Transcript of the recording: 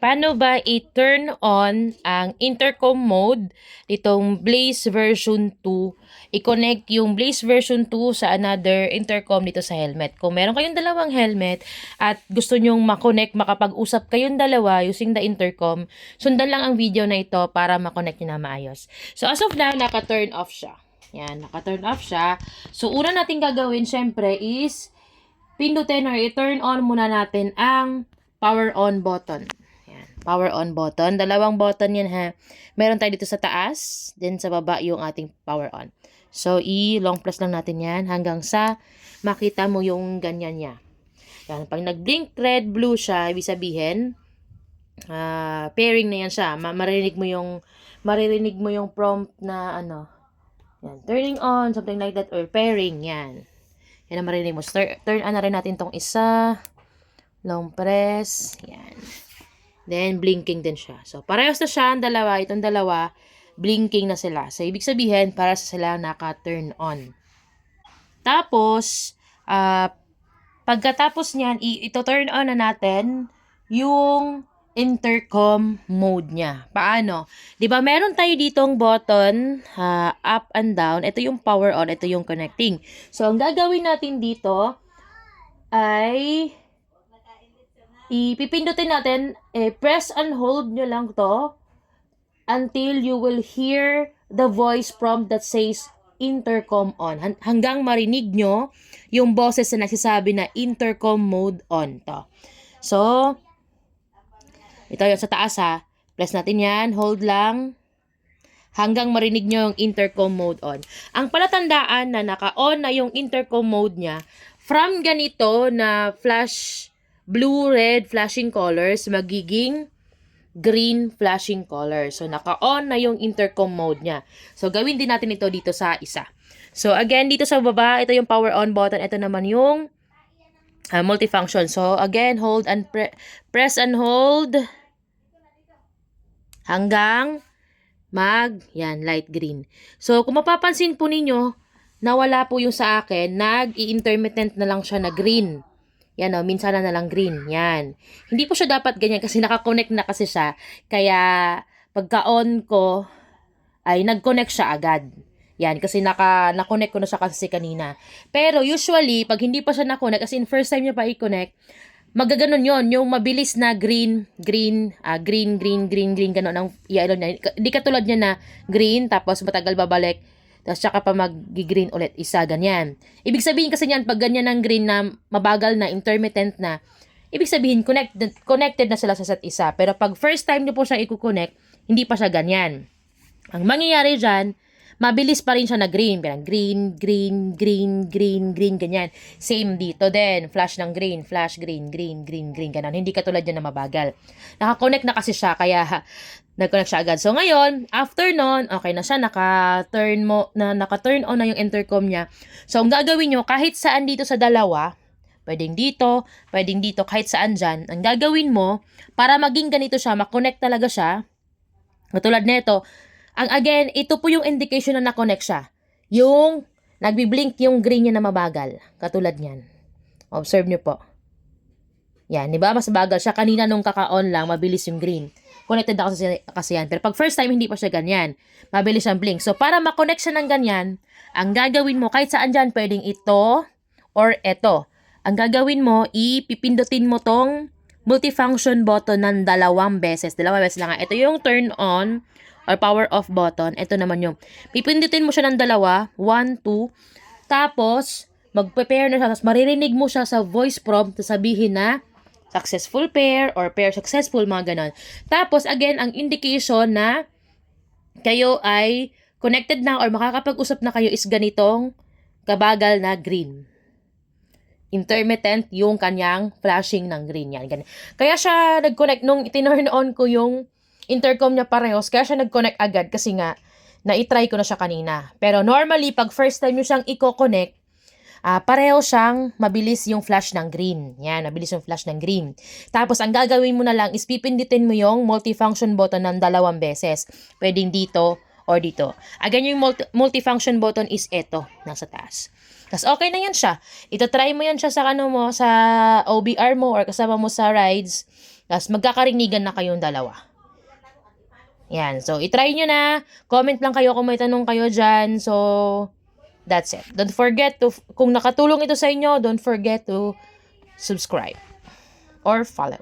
paano ba i-turn on ang intercom mode nitong Blaze version 2? I-connect yung Blaze version 2 sa another intercom dito sa helmet. Kung meron kayong dalawang helmet at gusto nyong makonect, makapag-usap kayong dalawa using the intercom, sundan lang ang video na ito para makonect nyo na maayos. So as of now, naka-turn off siya. Yan, naka-turn off siya. So una natin gagawin syempre is pindutin or i-turn on muna natin ang power on button. Yan, power on button. Dalawang button yan ha. Meron tayo dito sa taas, then sa baba yung ating power on. So, i-long press lang natin yan hanggang sa makita mo yung ganyan niya. Yan, pag nag-blink red, blue siya, ibig sabihin, pairing na yan siya. Maririnig mo yung prompt na ano, yan, turning on, something like that, or pairing, yan. Yan ang marinig mo. Turn on na rin natin tong isa. Long press. Yan. Then, blinking din siya. So, parehas na siya ang dalawa. Itong dalawa, blinking na sila. So, ibig sabihin, para sa sila naka-turn on. Tapos, pagkatapos niyan, ito-turn on na natin yung intercom mode niya. Paano? 'Di ba meron tayo ditong button, up and down. Ito yung power on, ito yung connecting. So ang gagawin natin dito ay ipipindutin natin, press and hold nyo lang to until you will hear the voice prompt that says intercom on. Hanggang marinig nyo yung boses na nagsasabi na intercom mode on to. So, ito yung sa taas ha. Press natin yan. Hold lang. Hanggang marinig nyo yung intercom mode on. Ang palatandaan na naka-on na yung intercom mode niya, from ganito na flash, blue, red, flashing colors, magiging green flashing color. So, naka-on na yung intercom mode niya. So, gawin din natin ito dito sa isa. So, again, dito sa baba, ito yung power on button. Ito naman yung multifunction. So, again, hold and press and hold hanggang yan, light green. So, kung mapapansin po ninyo, nawala po yung sa akin, nag-i-intermittent na lang siya na green. Yan o, minsan na lang green. Yan. Hindi po siya dapat ganyan kasi nakakonect na kasi siya. Kaya, pagka-on ko, ay nag-connect siya agad. Yan, kasi na-connect ko na siya kasi kanina. Pero usually, pag hindi pa siya na-connect, as in first time niya pa i-connect, magaganon yon yung mabilis na green, green, ganon ang i-ano niya. Di katulad niya na green, tapos matagal babalik, tapos tsaka pa mag-green ulit, isa, ganyan. Ibig sabihin kasi niyan, pag ganyan ng green na mabagal na, intermittent na, ibig sabihin, connected na sila sa isa't isa. Pero pag first time niyo po siya i-connect, hindi pa siya ganyan. Ang mangyayari dyan, mabilis pa rin siya na green. Green, ganyan. Same dito din. Flash ng green, flash, green, ganyan. Hindi katulad yan na mabagal. Naka-connect na kasi siya, kaya nag-connect siya agad. So ngayon, after nun, okay na siya, naka-turn on na yung intercom niya. So ang gagawin nyo, kahit saan dito sa dalawa, pwedeng dito, kahit saan dyan, ang gagawin mo, para maging ganito siya, makonect talaga siya, katulad nito, again, ito po yung indication na na-connect siya. Yung nagbi-blink yung green niya na mabagal. Katulad niyan. Observe niyo po. Yan, di ba? Mas bagal siya. Kanina nung kaka-on lang, mabilis yung green. Connected ako kasi yan. Pero pag first time, hindi pa siya ganyan. Mabilis siyang blink. So, para ma-connect siya ng ganyan, ang gagawin mo, kahit saan dyan, pwedeng ito or ito. Ang gagawin mo, ipipindutin mo tong multifunction button ng dalawang beses. Dalawang beses lang. Ito yung turn on or power off button. Ito naman yung pipindutin mo siya ng dalawa, 1, 2, tapos mag-pair na siya, tapos maririnig mo siya sa voice prompt, sabihin na successful pair or pair successful, mga ganon. Tapos again, ang indication na kayo ay connected na or makakapag-usap na kayo is ganitong kabagal na green. Intermittent yung kanyang flashing ng green yan. Ganyan. Kaya siya nag-connect nung itinurn on ko yung intercom niya parehos, kaya siya nag-connect agad kasi nga, na-try ko na siya kanina. Pero normally, pag first time nyo siyang i-connect, pareho siyang mabilis yung flash ng green. Yan, mabilis yung flash ng green. Tapos, ang gagawin mo na lang is pipindutin mo yung multifunction button ng dalawang beses. Pwedeng dito or dito. Again, yung multifunction button is ito, nasa taas. Tapos, okay na yan siya. Ito-try mo yan siya sa, sa OBR mo or kasama mo sa rides. Tapos magkakarinigan na kayong dalawa. Yan. So, itry nyo na. Comment lang kayo kung may tanong kayo dyan. So, that's it. Don't forget to, kung nakatulong ito sa inyo, don't forget to subscribe or follow.